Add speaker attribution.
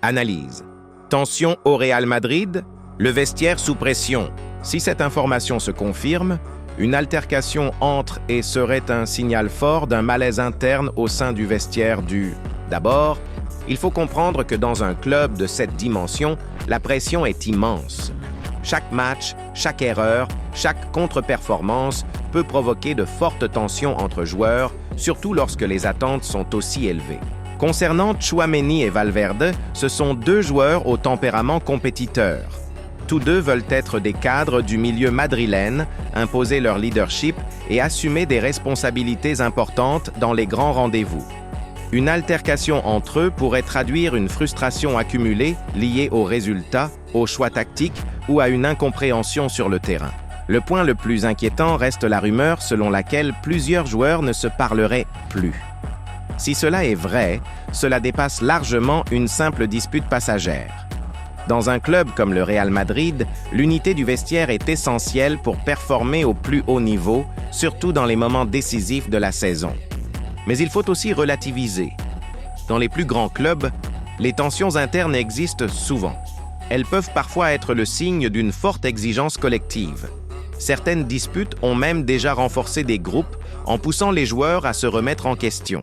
Speaker 1: Analyse. Tension au Real Madrid, le vestiaire sous pression. Si cette information se confirme, une altercation entre et serait un signal fort d'un malaise interne au sein du vestiaire du... D'abord, il faut comprendre que dans un club de cette dimension, la pression est immense. Chaque match, chaque erreur, chaque contre-performance peut provoquer de fortes tensions entre joueurs, surtout lorsque les attentes sont aussi élevées. Concernant Tchouaméni et Valverde, ce sont deux joueurs au tempérament compétiteur. Tous deux veulent être des cadres du milieu madrilène, imposer leur leadership et assumer des responsabilités importantes dans les grands rendez-vous. Une altercation entre eux pourrait traduire une frustration accumulée liée aux résultats, aux choix tactiques ou à une incompréhension sur le terrain. Le point le plus inquiétant reste la rumeur selon laquelle plusieurs joueurs ne se parleraient plus. Si cela est vrai, cela dépasse largement une simple dispute passagère. Dans un club comme le Real Madrid, l'unité du vestiaire est essentielle pour performer au plus haut niveau, surtout dans les moments décisifs de la saison. Mais il faut aussi relativiser. Dans les plus grands clubs, les tensions internes existent souvent. Elles peuvent parfois être le signe d'une forte exigence collective. Certaines disputes ont même déjà renforcé des groupes en poussant les joueurs à se remettre en question.